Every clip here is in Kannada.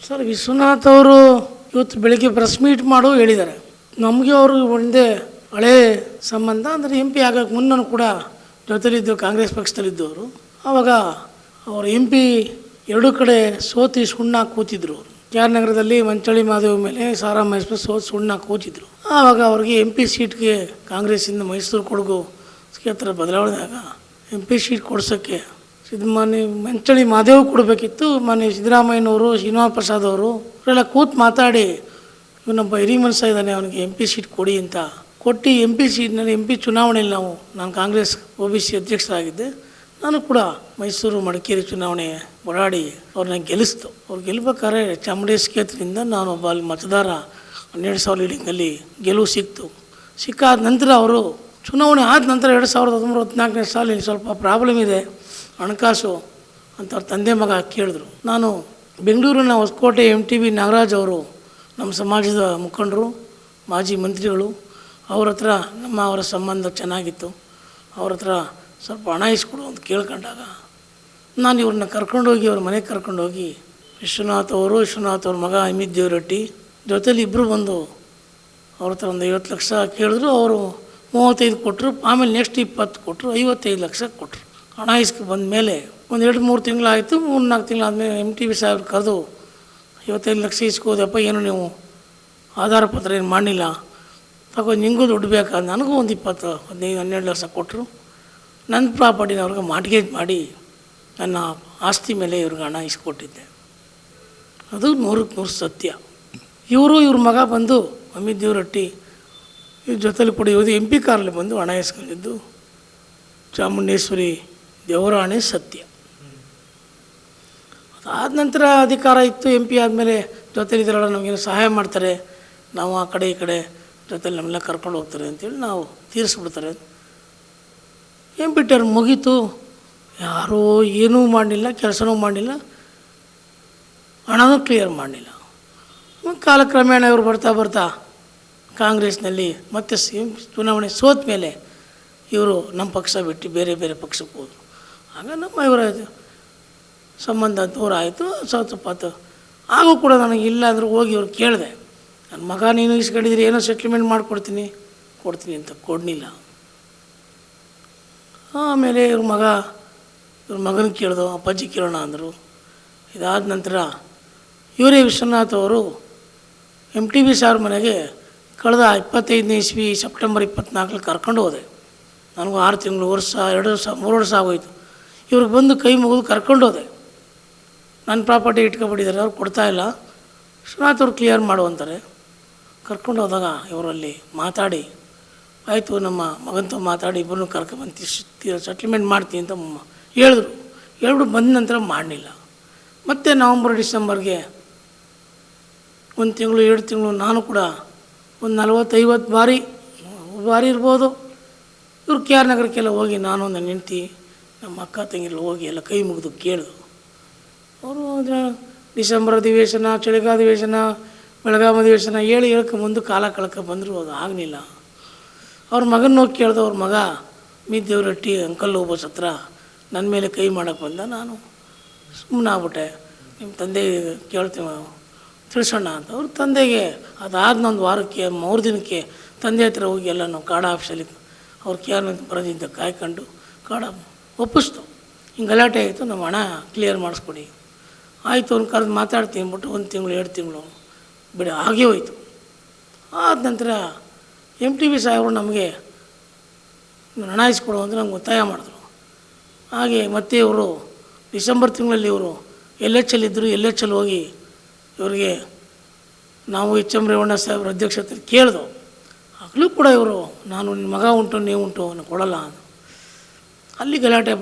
ಸರ್, ವಿಶ್ವನಾಥ್ ಅವರು ಇವತ್ತು ಬೆಳಿಗ್ಗೆ ಪ್ರೆಸ್ ಮೀಟ್ ಮಾಡು ಹೇಳಿದ್ದಾರೆ. ನಮಗೆ ಅವರು ಒಂದೇ ಹಳೇ ಸಂಬಂಧ. ಅಂದರೆ MP ಆಗೋಕ್ಕೆ ಮುನ್ನೂ ಕೂಡ ಜೊತೆಲಿದ್ದು ಕಾಂಗ್ರೆಸ್ ಪಕ್ಷದಲ್ಲಿದ್ದವರು. ಆವಾಗ ಅವರು MP ಎರಡೂ ಕಡೆ ಸೋತಿ ಸುಣ್ಣ ಕೂತಿದ್ರು. ಅವರು KR ನಗರದಲ್ಲಿ ಮಂಚಳಿ ಮಾದೇವ್ ಮೇಲೆ ಸಾರಾ ಮಹೇಶ್ವರ ಸುಣ್ಣ ಕೂತಿದ್ರು. ಆವಾಗ ಅವ್ರಿಗೆ MP ಸೀಟ್ಗೆ ಕಾಂಗ್ರೆಸ್ಸಿಂದ ಮೈಸೂರು ಕೊಡಗು ಕ್ಷೇತ್ರ ಬದಲಾವಣೆಯಾಗ MP ಸೀಟ್ ಕೊಡ್ಸೋಕ್ಕೆ ಮಾನ್ಯ ಮಂಚಳಿ ಮಾದೇವ್ ಕೊಡಬೇಕಿತ್ತು. ಮಾನ್ಯ ಸಿದ್ದರಾಮಯ್ಯನವರು, ಶ್ರೀನಿವಾಸ ಪ್ರಸಾದ್ ಅವರು ಇವರೆಲ್ಲ ಕೂತು ಮಾತಾಡಿ ಇವನೊಬ್ಬ ಹಿರಿ ಮನುಷ್ಯ ಇದ್ದಾನೆ, ಅವನಿಗೆ MP ಸೀಟ್ ಕೊಡಿ ಅಂತ ಕೊಟ್ಟು MP ಸೀಟ್ನಲ್ಲಿ MP ಚುನಾವಣೆಯಲ್ಲಿ ನಾನು ಕಾಂಗ್ರೆಸ್ OBC ಅಧ್ಯಕ್ಷರಾಗಿದ್ದೆ. ನಾನು ಕೂಡ ಮೈಸೂರು ಮಡಿಕೇರಿ ಚುನಾವಣೆ ಓಡಾಡಿ ಅವ್ರನ್ನ ಗೆಲ್ಲಿಸ್ತು. ಅವ್ರು ಗೆಲ್ಲಬೇಕಾದ್ರೆ ಚಾಮುಂಡೇಶ್ವರಿ ಕ್ಷೇತ್ರದಿಂದ ನಾನೊಬ್ಬ ಅಲ್ಲಿ ಮತದಾರ 12,000 ಲೀಡಿಂಗಲ್ಲಿ ಗೆಲುವು ಸಿಕ್ತು. ಸಿಕ್ಕಾದ ನಂತರ ಅವರು ಚುನಾವಣೆ ಆದ ನಂತರ 2013-14ನೇ ಸಾಲಿನ ಸ್ವಲ್ಪ ಪ್ರಾಬ್ಲಮ್ ಇದೆ ಹಣಕಾಸು ಅಂತ ಅವ್ರ ತಂದೆ ಮಗ ಕೇಳಿದ್ರು. ನಾನು ಬೆಂಗಳೂರಿನ ಹೊಸಕೋಟೆ MTB ನಾಗರಾಜ್ ಅವರು ನಮ್ಮ ಸಮಾಜದ ಮುಖಂಡರು, ಮಾಜಿ ಮಂತ್ರಿಗಳು, ಅವ್ರ ಹತ್ರ ಅವರ ಸಂಬಂಧ ಚೆನ್ನಾಗಿತ್ತು. ಅವ್ರ ಹತ್ರ ಸ್ವಲ್ಪ ಹಣ ಇಸ್ಕೊಡು ಅಂತ ಕೇಳ್ಕೊಂಡಾಗ ನಾನು ಇವ್ರನ್ನ ಕರ್ಕೊಂಡೋಗಿ ಅವ್ರ ಮನೆಗೆ ಕರ್ಕೊಂಡೋಗಿ ವಿಶ್ವನಾಥ್ ಅವ್ರ ಮಗ ಅಮಿತ್ ದೇವರಟ್ಟಿ ಜೊತೇಲಿ ಇಬ್ಬರು ಬಂದು ಅವ್ರ ಹತ್ರ ಒಂದು 50 ಲಕ್ಷ ಕೇಳಿದ್ರು. ಅವರು 35 ಕೊಟ್ಟರು. ಆಮೇಲೆ ನೆಕ್ಸ್ಟ್ 20 ಕೊಟ್ಟರು. 55 ಲಕ್ಷ ಕೊಟ್ಟರು. ಹಣ ಇಸ್ಕೊ ಬಂದ ಮೇಲೆ ಒಂದು 2-3 ತಿಂಗಳಾಯಿತು. 3-4 ತಿಂಗಳಾದಮೇಲೆ MTB ಸಾಹೇಬ್ರು ಕರೆದು 55 ಲಕ್ಷ ಇಸ್ಕೋದಪ್ಪ, ಏನು ನೀವು ಆಧಾರ ಪತ್ರ ಏನು ಮಾಡಲಿಲ್ಲ, ತಗೋ ನಿಮಗೂ ದುಡ್ಡು ಬೇಕಾದ. ನನಗೂ ಒಂದು 20-15-12 ಲಕ್ಷ ಕೊಟ್ಟರು. ನನ್ನ ಪ್ರಾಪರ್ಟಿನ ಅವ್ರಿಗೆ ಮಾರ್ಟ್ಗೇಜ್ ಮಾಡಿ ನನ್ನ ಆಸ್ತಿ ಮೇಲೆ ಇವ್ರಿಗೆ ಹಣ ಇಸ್ಕೊಟ್ಟಿದ್ದೆ. ಅದು 100ಕ್ಕೆ 100 ಸತ್ಯ. ಇವ್ರ ಮಗ ಬಂದು ಅಮಿತ್ ದೇವರಟ್ಟಿ ಇವ್ರ ಜೊತೆಲಿ ಕೂಡ MP ಕಾರಲ್ಲಿ ಬಂದು ಹಣ ಇಸ್ಕೊಂಡಿದ್ದು ಚಾಮುಂಡೇಶ್ವರಿ ದೇವರಾಣೆ ಸತ್ಯ. ಅದಾದ ನಂತರ ಅಧಿಕಾರ ಇತ್ತು. MP ಆದಮೇಲೆ ಜೊತೆಲಿದ್ದರೆಲ್ಲ ನಮಗೇನು ಸಹಾಯ ಮಾಡ್ತಾರೆ, ನಾವು ಆ ಕಡೆ ಈ ಕಡೆ ಜೊತೆಲಿ ನಮ್ಮೆಲ್ಲ ಕರ್ಕೊಂಡು ಹೋಗ್ತಾರೆ ಅಂತೇಳಿ ನಾವು ತೀರಿಸ್ಬಿಡ್ತಾರೆ. MP ಟರ್ಮ್ ಮುಗೀತು. ಯಾರೂ ಏನೂ ಮಾಡಲಿಲ್ಲ, ಕೆಲಸನೂ ಮಾಡಲಿಲ್ಲ, ಹಣನೂ ಕ್ಲಿಯರ್ ಮಾಡಲಿಲ್ಲ. ಕಾಲಕ್ರಮೇಣ ಇವರು ಬರ್ತಾ ಕಾಂಗ್ರೆಸ್ನಲ್ಲಿ ಮತ್ತೆ ಚುನಾವಣೆ ಸೋತ ಮೇಲೆ ಇವರು ನಮ್ಮ ಪಕ್ಷ ಬಿಟ್ಟು ಬೇರೆ ಬೇರೆ ಪಕ್ಷಕ್ಕೆ ಹೋದರು. ಆಗ ಇವರ ಸಂಬಂಧ ದೂರ ಆಯಿತು. ಸ್ವಲ್ಪ ಆಗೂ ಕೂಡ ನನಗೆ ಇಲ್ಲ ಅಂದರೂ ಹೋಗಿ ಇವ್ರು ಕೇಳಿದೆ, ನನ್ನ ಮಗ ನೀನು ಇಸ್ಕೊಂಡಿದ್ರೆ ಏನೋ ಸೆಟ್ಲ್ಮೆಂಟ್ ಮಾಡಿಕೊಡ್ತೀನಿ ಅಂತ ಕೊಡಲಿಲ್ಲ. ಆಮೇಲೆ ಇವ್ರ ಮಗನ ಕೇಳ್ದು, ಅಪ್ಪಾಜಿ ಕೇಳೋಣ ಅಂದರು. ಇದಾದ ನಂತರ ಇವರೇ ವಿಶ್ವನಾಥ್ ಅವರು MTB ಸಾರ್ ಮನೆಗೆ ಕಳೆದ 25ನೇ ಇಸ್ವಿ ಸೆಪ್ಟೆಂಬರ್ 24 ಕರ್ಕೊಂಡು ಹೋದೆ. ನನಗೂ 6 ತಿಂಗಳು, ವರ್ಷ, 2 ವರ್ಷ, 3 ವರ್ಷ ಆಗೋಯ್ತು. ಇವ್ರಿಗೆ ಬಂದು ಕೈ ಮುಗಿದು ಕರ್ಕೊಂಡು ಹೋದೆ. ನನ್ನ ಪ್ರಾಪರ್ಟಿ ಇಟ್ಕೊಬಿಟ್ಟಿದ್ದಾರೆ, ಅವ್ರು ಕೊಡ್ತಾಯಿಲ್ಲ, ವಿಶ್ವನಾಥ್ ಅವ್ರು ಕ್ಲಿಯರ್ ಮಾಡುವಂತಾರೆ. ಕರ್ಕೊಂಡು ಹೋದಾಗ ಇವರಲ್ಲಿ ಮಾತಾಡಿ ಆಯಿತು, ನಮ್ಮ ಮಗಂತ ಮಾತಾಡಿ ಇಬ್ಬರನ್ನೂ ಕರ್ಕೊಂಡ್ಬಂದು ಸೆಟ್ಲ್ಮೆಂಟ್ ಮಾಡ್ತೀನಿ ಅಂತ ಹೇಳಿದ್ರು. ಹೇಳ್ಬಿಟ್ಟು ಬಂದ ನಂತರ ಮಾಡಲಿಲ್ಲ. ಮತ್ತು ನವಂಬರ್-ಡಿಸೆಂಬರ್ಗೆ 1 ತಿಂಗಳು 2 ತಿಂಗಳು ನಾನು ಕೂಡ ಒಂದು 40-50 ಬಾರಿ ಇರ್ಬೋದು ಇವ್ರು KR ನಗರಕ್ಕೆಲ್ಲ ಹೋಗಿ ನಾನು ನನ್ನ ಹೆಂಡ್ತಿ ನಮ್ಮ ಅಕ್ಕ ತಂಗಿರೆಲ್ಲ ಹೋಗಿ ಎಲ್ಲ ಕೈ ಮುಗಿದು ಕೇಳಿದ್ರು. ಅವರು ಡಿಸೆಂಬರ್ ಅಧಿವೇಶನ, ಚಳಿಗಾಲ ಅಧಿವೇಶನ, ಬೆಳಗಾವಿ ಅಧಿವೇಶನ ಹೇಳ್ಕೆ ಮುಂದೆ ಕಾಲ ಬಂದರು. ಅದು ಆಗಲಿಲ್ಲ. ಅವ್ರ ಮಗನ ಹೋಗಿ ಕೇಳ್ದೆ. ಅವ್ರ ಮಗ ಅಮಿತ್ ದೇವರಟ್ಟಿ ಅಂಕಲ್ ಒಬ್ಬಸ್ ಹತ್ರ ನನ್ನ ಮೇಲೆ ಕೈ ಮಾಡೋಕ್ಕೆ ಬಂದ. ನಾನು ಸುಮ್ಮನೆ ಆಗ್ಬಿಟ್ಟೆ. ನಿಮ್ಮ ತಂದೆ ಕೇಳ್ತೀವಿ ತಿಳಿಸೋಣ ಅಂತ. ಅವ್ರ ತಂದೆಗೆ ಅದಾದ 1 ವಾರಕ್ಕೆ 3 ದಿನಕ್ಕೆ ತಂದೆ ಹತ್ರ ಹೋಗಿ ಎಲ್ಲ ನಾವು ಕಾಡ ಆಫೀಸಲ್ಲಿ ಅವ್ರು KR ಬರೋದಿಂದ ಕಾಯ್ಕೊಂಡು ಕಾಡ ಒಪ್ಪಿಸ್ತು. ಹಿಂಗೆ ಗಲಾಟೆ ಆಯಿತು, ನಮ್ಮ ಹಣ ಕ್ಲಿಯರ್ ಮಾಡಿಸ್ಕೊಡಿ. ಆಯಿತು ಅವ್ನು ಕರೆದು ಮಾತಾಡ್ತೀನಿ ಅಂದ್ಬಿಟ್ಟು 1 ತಿಂಗಳು 2 ತಿಂಗಳು ಬಿಡಿ ಹಾಗೇ ಹೋಯ್ತು. ಆದ ನಂತರ MTB ಸಾಹೇಬರು ನಮಗೆ ಹಣ ಇಸ್ಕೊಡು ಅಂದರೆ ನಮ್ಗೆ ಒತ್ತಾಯ ಮಾಡಿದ್ರು. ಹಾಗೆ ಮತ್ತೆ ಇವರು ಡಿಸೆಂಬರ್ ತಿಂಗಳಲ್ಲಿ ಇವರು LHL ಇದ್ದರು. LHL ಹೋಗಿ ಇವರಿಗೆ ನಾವು HM ರೇವಣ್ಣ ಸಾಹೇಬ್ರ ಅಧ್ಯಕ್ಷತೆ ಕೇಳಿದೆವು. ಆಗಲೂ ಕೂಡ ಇವರು ನಾನು ನಿನ್ನ ಮಗ ಉಂಟು ನೀವು ಉಂಟು ನಾನು ಕೊಡಲ್ಲ. ಅಲ್ಲಿ ಗಲಾಟೆ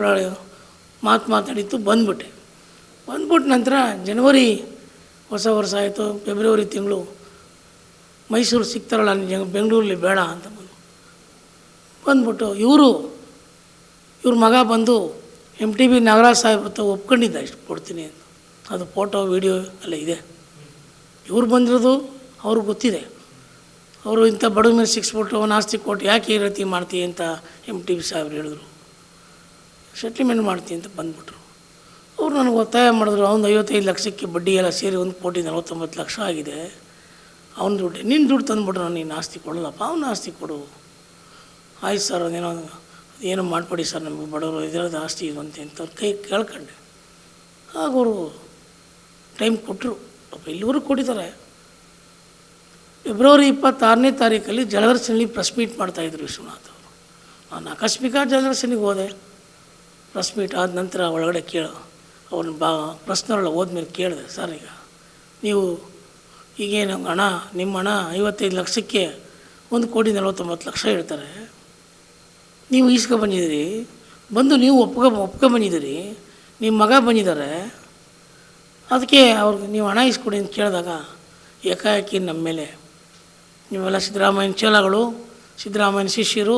ಮಾತಾಡಿತ್ತು. ಬಂದ್ಬಿಟ್ಟು ನಂತರ ಜನವರಿ ಹೊಸ ವರ್ಷ ಆಯಿತು. ಫೆಬ್ರವರಿ ತಿಂಗಳು ಮೈಸೂರು ಸಿಗ್ತಾರಲ್ಲ ಬೆಂಗಳೂರಲ್ಲಿ ಬೇಡ ಅಂತ ಬಂದ್ಬಿಟ್ಟು ಇವ್ರ ಮಗ ಬಂದು MTB ನಾಗರಾಜ್ ಸಾಹೇಬ್ರ ಒಪ್ಕೊಂಡಿದ್ದ, ಇಷ್ಟು ಕೊಡ್ತೀನಿ ಅಂತ. ಅದು ಫೋಟೋ ವೀಡಿಯೋ ಎಲ್ಲ ಇದೆ. ಇವ್ರು ಬಂದಿರೋದು ಅವ್ರಿಗೆ ಗೊತ್ತಿದೆ. ಅವರು ಇಂಥ ಬಡವ ಮೇಲೆ ಸಿಕ್ಸ್ಬಿಟ್ಟು ಅವನ ಆಸ್ತಿ ಕೊಟ್ಟು ಯಾಕೆ ಈ ರೀತಿ ಮಾಡ್ತೀವಿ ಅಂತ MTB ಸಾಹೇಬ್ರು ಹೇಳಿದ್ರು. ಸೆಟ್ಲ್ಮೆಂಟ್ ಮಾಡ್ತೀನಿ ಅಂತ ಬಂದ್ಬಿಟ್ರು. ಅವ್ರು ನನಗೆ ಒತ್ತಾಯ ಮಾಡಿದ್ರು, ಅವ್ನು 55 ಲಕ್ಷಕ್ಕೆ ಬಡ್ಡಿ ಎಲ್ಲ ಸೇರಿ 1,49,00,000 ಆಗಿದೆ, ಅವ್ನ ದುಡ್ಡು, ನಿನ್ನ ದುಡ್ಡು ತಂದುಬಿಟ್ರೆ ನಾನು ನೀನು ಆಸ್ತಿ ಕೊಡಲ್ಲಪ್ಪ, ಅವ್ನ ಆಸ್ತಿ ಕೊಡು. ಆಯ್ತು ಸರ್, ಏನೋ ಮಾಡಿಕೊಡಿ ಸರ್, ನಮಗೆ ಬಡವರು ಇದರದ್ದು ಆಸ್ತಿ ಇರುವಂತೆ ಅಂತ ಕೈ ಕೇಳ್ಕೊಂಡೆ. ಆಗ ಅವರು ಟೈಮ್ ಕೊಟ್ಟರು, ಪಾಪ ಇಲ್ಲಿವರೆಗೂ ಕೊಟ್ಟಿದ್ದಾರೆ. ಫೆಬ್ರವರಿ 26ನೇ ತಾರೀಕಲ್ಲಿ ಜಲದರ್ಶನಲ್ಲಿ ಪ್ರೆಸ್ ಮೀಟ್ ಮಾಡ್ತಾಯಿದ್ರು ವಿಶ್ವನಾಥ್ ಅವರು. ನಾನು ಆಕಸ್ಮಿಕ ಜಲದರ್ಶನಿಗೆ ಹೋದೆ. ಪ್ರೆಸ್ ಮೀಟ್ ಆದ ನಂತರ ಒಳಗಡೆ ಅವ್ರನ್ನ ಪ್ರಶ್ನೆಗಳ ಹೋದ್ಮೇಲೆ ಕೇಳಿದೆ, ಸರ್ ಈಗ ನೀವು ಈಗೇನು ಹಣ, ನಿಮ್ಮ ಹಣ 55 ಲಕ್ಷಕ್ಕೆ 1,49,00,000 ಹೇಳ್ತಾರೆ, ನೀವು ಬಂದಿದ್ದೀರಿ, ಬಂದು ನೀವು ಒಪ್ಕೊಂಬಂದಿದ್ದೀರಿ, ನಿಮ್ಮ ಮಗ ಬಂದಿದ್ದಾರೆ, ಅದಕ್ಕೆ ಅವ್ರಿಗೆ ನೀವು ಹಣ ಇಸ್ಕೊಡಿ ಅಂತ ಕೇಳಿದಾಗ ಏಕಾಏಕಿ ನಮ್ಮ ಮೇಲೆ ನೀವೆಲ್ಲ ಸಿದ್ದರಾಮಯ್ಯನ ಚೇಲಗಳು, ಸಿದ್ದರಾಮಯ್ಯನ ಶಿಷ್ಯರು,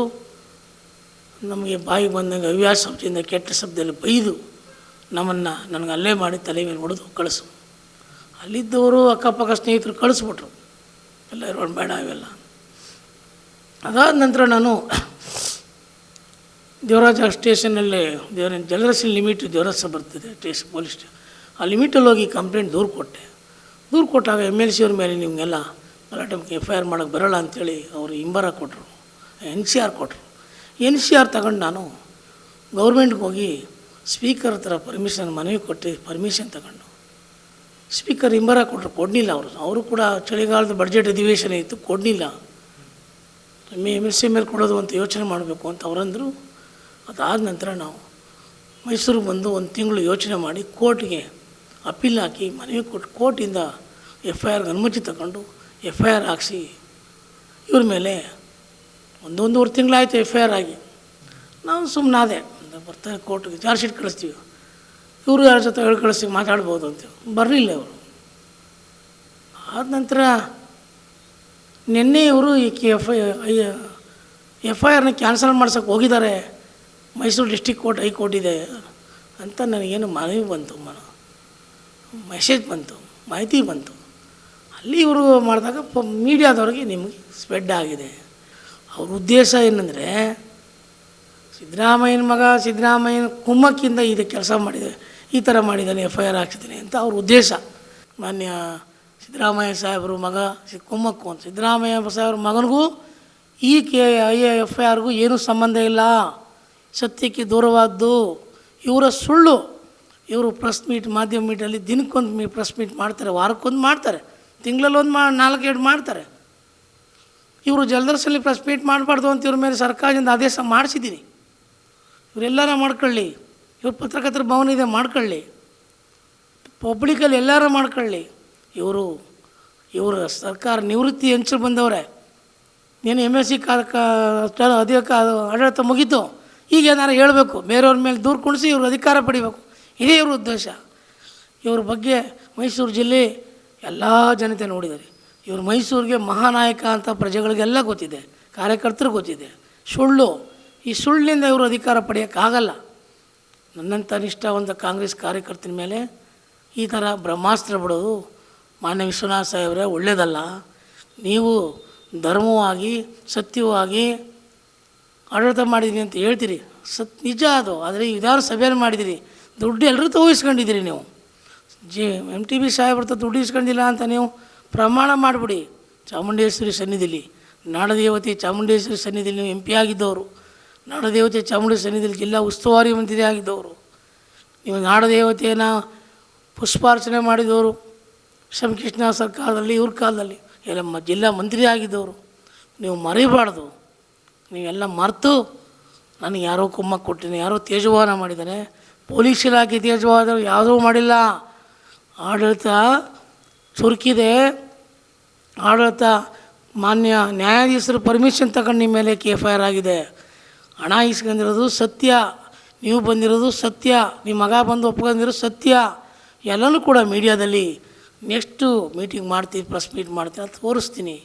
ನಮಗೆ ಬಾಯಿಗೆ ಬಂದಂಗೆ ಹವ್ಯಾಸ ಶಬ್ದದಿಂದ ಕೆಟ್ಟ ಶಬ್ದದಲ್ಲಿ ಬೈದು ನನಗೆ ಅಲ್ಲೇ ಮಾಡಿ ತಲೆ ಮೇಲೆ ಹೊಡೆದು ಕಳಿಸು. ಅಲ್ಲಿದ್ದವರು ಅಕ್ಕಪಕ್ಕ ಸ್ನೇಹಿತರು ಕಳಿಸ್ಬಿಟ್ರು, ಎಲ್ಲ ಇರೋಣ ಬೇಡ ಇವೆಲ್ಲ. ಅದಾದ ನಂತರ ನಾನು ದೇವರಾಜ ಸ್ಟೇಷನಲ್ಲಿ ಜಲದರ್ಶನ ಲಿಮಿಟ್ ದೇವರಾಜ ಬರ್ತದೆ ಸ್ಟೇಷನ್ ಪೊಲೀಸ್ ಸ್ಟೇಷನ್, ಆ ಲಿಮಿಟಲ್ಲಿ ಹೋಗಿ ಕಂಪ್ಲೇಂಟ್ ದೂರು ಕೊಟ್ಟಾಗ MLC ಅವ್ರ ಮೇಲೆ ನಿಮಗೆಲ್ಲ ಗಲಾಟೆ FIR ಮಾಡೋಕ್ಕೆ ಬರೋಲ್ಲ ಅಂಥೇಳಿ ಅವರು ಹಿಂಬರ ಕೊಟ್ಟರು, NCR ಕೊಟ್ಟರು. NCR ತಗೊಂಡು ನಾನು ಗೌರ್ಮೆಂಟ್ಗೆ ಹೋಗಿ ಸ್ಪೀಕರ್ ಹತ್ರ ಮನವಿ ಕೊಟ್ಟು ಪರ್ಮಿಷನ್ ತಗೊಂಡು ಸ್ಪೀಕರ್ ಹಿಂಬರ ಕೊಟ್ಟರು, ಕೊಡಲಿಲ್ಲ ಅವರು ಕೂಡ ಚಳಿಗಾಲದ ಬಡ್ಜೆಟ್ ಅಧಿವೇಶನ ಇತ್ತು, ಕೊಡಲಿಲ್ಲ. MLC ಮೇಲೆ ಕೊಡೋದು ಅಂತ ಯೋಚನೆ ಮಾಡಬೇಕು ಅಂತ ಅವರಂದರು. ಅದಾದ ನಂತರ ನಾವು ಮೈಸೂರಿಗೆ ಬಂದು 1 ತಿಂಗಳು ಯೋಚನೆ ಮಾಡಿ ಕೋರ್ಟ್ಗೆ ಅಪೀಲ್ ಹಾಕಿ ಮನವಿ ಕೊಟ್ಟು ಕೋರ್ಟಿಂದ FIRಗೆ ಅನುಮತಿ ತಗೊಂಡು FIR ಹಾಕಿಸಿ ಇವ್ರ ಮೇಲೆ 1.5 ತಿಂಗಳಾಯಿತು FIR ಆಗಿ. ನಾವು ಸುಮ್ಮನಾದೆ, ಬರ್ತಾರೆ ಕೋರ್ಟ್ಗೆ ಚಾರ್ಜ್ ಶೀಟ್ ಕಳಿಸ್ತೀವಿ, ಇವರು ಯಾರ ಜೊತೆ ಕಳಿಸ್ತೀವಿ ಮಾತಾಡ್ಬೋದು ಅಂತ ಬರಲಿಲ್ಲ ಅವರು. ಆದ ನಂತರ ನಿನ್ನೆ ಇವರು ಈ FIRನ ಕ್ಯಾನ್ಸಲ್ ಮಾಡ್ಸೋಕ್ಕೆ ಹೋಗಿದ್ದಾರೆ, ಮೈಸೂರು ಡಿಸ್ಟಿಕ್ ಕೋರ್ಟ್ ಹೈಕೋರ್ಟ್ ಇದೆ ಅಂತ ನನಗೇನು ಮನವಿ ಬಂತು, ಮೆಸೇಜ್ ಬಂತು, ಮಾಹಿತಿ ಬಂತು. ಅಲ್ಲಿ ಇವರು ಮಾಡಿದಾಗ ಮೀಡಿಯಾದವ್ರಿಗೆ ನಿಮಗೆ ಸ್ಪ್ರೆಡ್ ಆಗಿದೆ. ಅವ್ರ ಉದ್ದೇಶ ಏನಂದರೆ ಸಿದ್ದರಾಮಯ್ಯನ ಮಗ ಸಿದ್ದರಾಮಯ್ಯನ ಕುಮ್ಮಕ್ಕಿಂದ ಇದು ಕೆಲಸ ಮಾಡಿದೆ, ಈ ಥರ ಮಾಡಿದ್ದಾನೆ, FIR ಹಾಕ್ತಿದ್ದೀನಿ ಅಂತ ಅವ್ರ ಉದ್ದೇಶ. ಮಾನ್ಯ ಸಿದ್ದರಾಮಯ್ಯ ಸಾಹೇಬರು ಮಗ ಕುಮ್ಮಕ್ಕು ಅಂತ, ಸಿದ್ದರಾಮಯ್ಯ ಸಾಹೇಬ್ರ ಮಗನಿಗೂ ಈ FIRಗೂ ಏನೂ ಸಂಬಂಧ ಇಲ್ಲ, ಸತ್ಯಕ್ಕೆ ದೂರವಾದ್ದು. ಇವರ ಸುಳ್ಳು, ಇವರು ಪ್ರೆಸ್ ಮೀಟ್ ಮಾಧ್ಯಮ ಮೀಟಲ್ಲಿ ದಿನಕ್ಕೊಂದು ಪ್ರೆಸ್ ಮೀಟ್ ಮಾಡ್ತಾರೆ, ವಾರಕ್ಕೊಂದು ಮಾಡ್ತಾರೆ, ತಿಂಗಳಲ್ಲಿ 4-2 ಮಾಡ್ತಾರೆ. ಇವರು ಜಲದರ್ಶನಲ್ಲಿ ಪ್ರೆಸ್ ಮೀಟ್ ಮಾಡಬಾರ್ದು ಅಂತ ಇವ್ರ ಮೇಲೆ ಸರ್ಕಾರದಿಂದ ಆದೇಶ ಮಾಡಿಸಿದ್ದೀನಿ. ಇವರೆಲ್ಲರ ಮಾಡ್ಕೊಳ್ಳಿ, ಇವ್ರ ಪತ್ರಕರ್ತರ ಭವನ ಇದೆ ಮಾಡ್ಕೊಳ್ಳಿ, ಪಬ್ಲಿಕಲ್ಲಿ ಎಲ್ಲರೂ ಮಾಡ್ಕೊಳ್ಳಿ. ಇವರು ಸರ್ಕಾರ ನಿವೃತ್ತಿ ಹೆಂಚು ಬಂದವರೇ, ಏನು MLC ಆಡಳಿತ ಮುಗೀತು, ಈಗ ಏನಾರು ಹೇಳಬೇಕು, ಬೇರೆಯವ್ರ ಮೇಲೆ ದೂರು ಕುಣಿಸಿ ಇವರು ಅಧಿಕಾರ ಪಡಿಬೇಕು, ಇದೇ ಇವ್ರ ಉದ್ದೇಶ. ಇವ್ರ ಬಗ್ಗೆ ಮೈಸೂರು ಜಿಲ್ಲೆ ಎಲ್ಲ ಜನತೆ ನೋಡಿದ್ದಾರೆ. ಇವರು ಮೈಸೂರಿಗೆ ಮಹಾನಾಯಕ ಅಂತ ಪ್ರಜೆಗಳಿಗೆಲ್ಲ ಗೊತ್ತಿದೆ, ಕಾರ್ಯಕರ್ತರು ಗೊತ್ತಿದೆ. ಈ ಸುಳ್ಳಿನಿಂದ ಇವರು ಅಧಿಕಾರ ಪಡೆಯೋಕ್ಕಾಗಲ್ಲ. ನನ್ನಂಥ ನಿಷ್ಠಾವಂತ ಕಾಂಗ್ರೆಸ್ ಕಾರ್ಯಕರ್ತನ ಮೇಲೆ ಈ ಥರ ಬ್ರಹ್ಮಾಸ್ತ್ರ ಬಿಡೋದು ಮಾನ್ಯ ವಿಶ್ವನಾಥ್ ಸಾಹೇಬ್ರೆ ಒಳ್ಳೆಯದಲ್ಲ. ನೀವು ಧರ್ಮವಾಗಿ ಸತ್ಯವಾಗಿ ಆಡಳಿತ ಮಾಡಿದ್ದೀನಿ ಅಂತ ಹೇಳ್ತೀರಿ, ನಿಜ ಅದು. ಆದರೆ ವಿಧಾನಸಭೆಯಲ್ಲಿ ಮಾಡಿದಿರಿ, ದುಡ್ಡು ಎಲ್ಲರೂ ತಗೋಯಿಸ್ಕೊಂಡಿದ್ದೀರಿ. ನೀವು MTB ಸಾಹೇಬ್ರ ದುಡ್ಡು ಇಸ್ಕೊಂಡಿಲ್ಲ ಅಂತ ನೀವು ಪ್ರಮಾಣ ಮಾಡಿಬಿಡಿ. ಚಾಮುಂಡೇಶ್ವರಿ ಸನ್ನಿಧಿಲಿ, ನಾಡದೇವತೆ ಚಾಮುಂಡೇಶ್ವರಿ ಸನ್ನಿಧಿಲಿ ನೀವು MP ಆಗಿದ್ದವರು, ನಾಡದೇವತೆ ಚಾಮುಂಡೇಶ್ವರಿ ಸನ್ನಿಧಿಲಿ ಜಿಲ್ಲಾ ಉಸ್ತುವಾರಿ ಮಂತ್ರಿ ಆಗಿದ್ದವರು, ನೀವು ನಾಡದೇವತೆಯನ್ನು ಪುಷ್ಪಾರ್ಚನೆ ಮಾಡಿದವರು ಶಂಕೃಷ್ಣ ಸರ್ಕಾರದಲ್ಲಿ, ಇವ್ರ ಕಾಲದಲ್ಲಿ ಎಲ್ಲ ಜಿಲ್ಲಾ ಮಂತ್ರಿ ಆಗಿದ್ದವರು. ನೀವು ಮರಿಬಾರ್ದು. ನೀವೆಲ್ಲ ಮರೆತು ನನಗೆ ಯಾರೋ ಕುಮ್ಮಕ್ಕೆ ಕೊಟ್ಟಿನಿ, ಯಾರೋ ತೇಜವಾನ ಮಾಡಿದ್ದಾನೆ, ಪೊಲೀಸ್ ಇಲಾಖೆ ತೇಜವಾದ ಯಾವುದೂ ಮಾಡಿಲ್ಲ. ಆಡಳಿತ ಚುರುಕಿದೆ, ಆಡಳಿತ ಮಾನ್ಯ ನ್ಯಾಯಾಧೀಶರು ಪರ್ಮಿಷನ್ ತಗೊಂಡು ನಿಮ್ಮ ಮೇಲೆ FIR ಆಗಿದೆ. ಹಣ ಇಸ್ಕೊಂಡಿರೋದು ಸತ್ಯ, ನೀವು ಬಂದಿರೋದು ಸತ್ಯ, ನಿಮ್ಮ ಮಗ ಬಂದು ಒಪ್ಕೊಂಡಿರೋದು ಸತ್ಯ. ಎಲ್ಲನೂ ಕೂಡ ಮೀಡಿಯಾದಲ್ಲಿ ನೆಕ್ಸ್ಟು ಮೀಟಿಂಗ್ ಮಾಡ್ತೀನಿ, ಪ್ರೆಸ್ ಮೀಟ್ ಮಾಡ್ತೀನಿ ಅಂತ ತೋರಿಸ್ತೀನಿ.